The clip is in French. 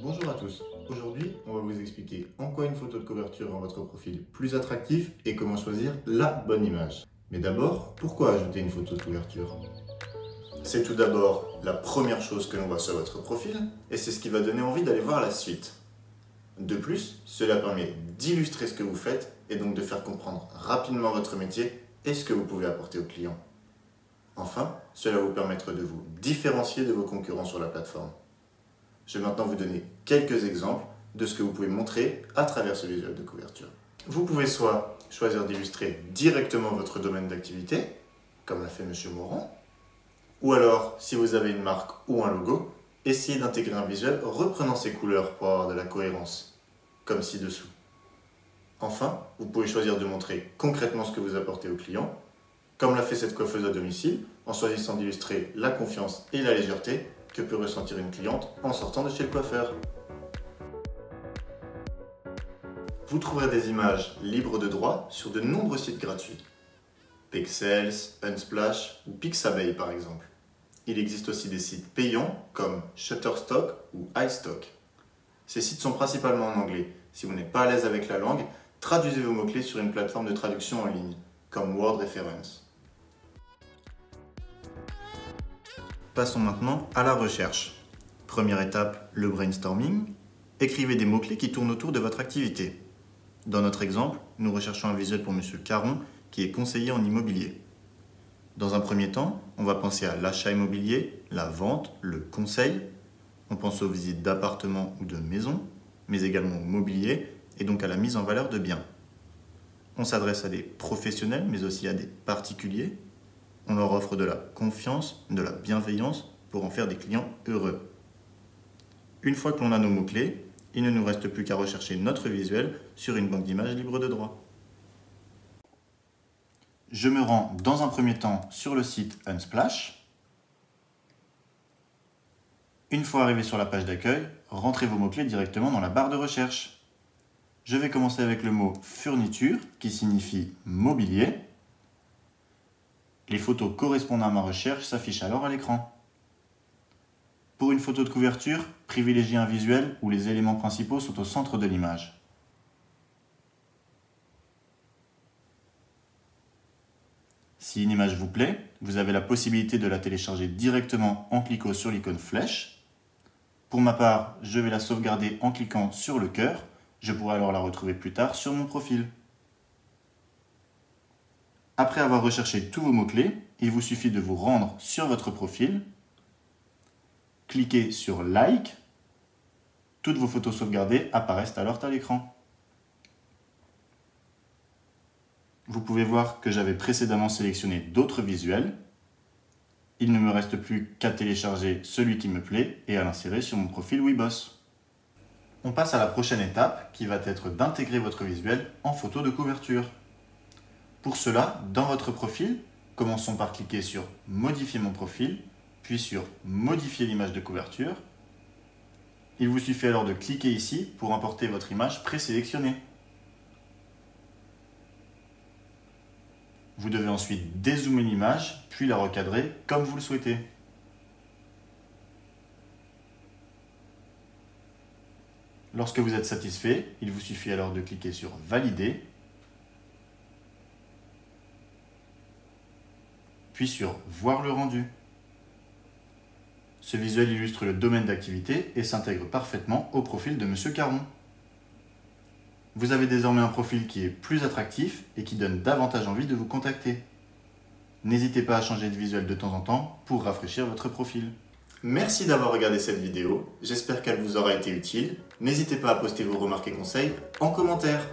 Bonjour à tous, aujourd'hui on va vous expliquer en quoi une photo de couverture rend votre profil plus attractif et comment choisir la bonne image. Mais d'abord, pourquoi ajouter une photo de couverture? C'est tout d'abord la première chose que l'on voit sur votre profil et c'est ce qui va donner envie d'aller voir la suite. De plus, cela permet d'illustrer ce que vous faites et donc de faire comprendre rapidement votre métier et ce que vous pouvez apporter aux clients. Enfin, cela va vous permettre de vous différencier de vos concurrents sur la plateforme. Je vais maintenant vous donner quelques exemples de ce que vous pouvez montrer à travers ce visuel de couverture. Vous pouvez soit choisir d'illustrer directement votre domaine d'activité, comme l'a fait M. Morand, ou alors, si vous avez une marque ou un logo, essayez d'intégrer un visuel reprenant ces couleurs pour avoir de la cohérence, comme ci-dessous. Enfin, vous pouvez choisir de montrer concrètement ce que vous apportez aux clients, comme l'a fait cette coiffeuse à domicile, en choisissant d'illustrer la confiance et la légèreté que peut ressentir une cliente en sortant de chez le coiffeur. Vous trouverez des images libres de droit sur de nombreux sites gratuits. Pexels, Unsplash ou Pixabay par exemple. Il existe aussi des sites payants comme Shutterstock ou iStock. Ces sites sont principalement en anglais. Si vous n'êtes pas à l'aise avec la langue, traduisez vos mots-clés sur une plateforme de traduction en ligne, comme Word Reference. Passons maintenant à la recherche. Première étape, le brainstorming. Écrivez des mots-clés qui tournent autour de votre activité. Dans notre exemple, nous recherchons un visuel pour M. Caron qui est conseiller en immobilier. Dans un premier temps, on va penser à l'achat immobilier, la vente, le conseil. On pense aux visites d'appartements ou de maisons, mais également au mobilier et donc à la mise en valeur de biens. On s'adresse à des professionnels, mais aussi à des particuliers. On leur offre de la confiance, de la bienveillance pour en faire des clients heureux. Une fois que l'on a nos mots-clés, il ne nous reste plus qu'à rechercher notre visuel sur une banque d'images libre de droit. Je me rends dans un premier temps sur le site Unsplash. Une fois arrivé sur la page d'accueil, rentrez vos mots-clés directement dans la barre de recherche. Je vais commencer avec le mot fourniture qui signifie mobilier. Les photos correspondant à ma recherche s'affichent alors à l'écran. Pour une photo de couverture, privilégiez un visuel où les éléments principaux sont au centre de l'image. Si une image vous plaît, vous avez la possibilité de la télécharger directement en cliquant sur l'icône flèche. Pour ma part, je vais la sauvegarder en cliquant sur le cœur. Je pourrai alors la retrouver plus tard sur mon profil. Après avoir recherché tous vos mots-clés, il vous suffit de vous rendre sur votre profil, cliquez sur Like, toutes vos photos sauvegardées apparaissent alors à l'écran. Vous pouvez voir que j'avais précédemment sélectionné d'autres visuels. Il ne me reste plus qu'à télécharger celui qui me plaît et à l'insérer sur mon profil Weeboss. On passe à la prochaine étape qui va être d'intégrer votre visuel en photo de couverture. Pour cela, dans votre profil, commençons par cliquer sur « Modifier mon profil », puis sur « Modifier l'image de couverture ». Il vous suffit alors de cliquer ici pour importer votre image présélectionnée. Vous devez ensuite dézoomer l'image, puis la recadrer comme vous le souhaitez. Lorsque vous êtes satisfait, il vous suffit alors de cliquer sur « Valider », puis sur « Voir le rendu ». Ce visuel illustre le domaine d'activité et s'intègre parfaitement au profil de M. Caron. Vous avez désormais un profil qui est plus attractif et qui donne davantage envie de vous contacter. N'hésitez pas à changer de visuel de temps en temps pour rafraîchir votre profil. Merci d'avoir regardé cette vidéo, j'espère qu'elle vous aura été utile. N'hésitez pas à poster vos remarques et conseils en commentaire.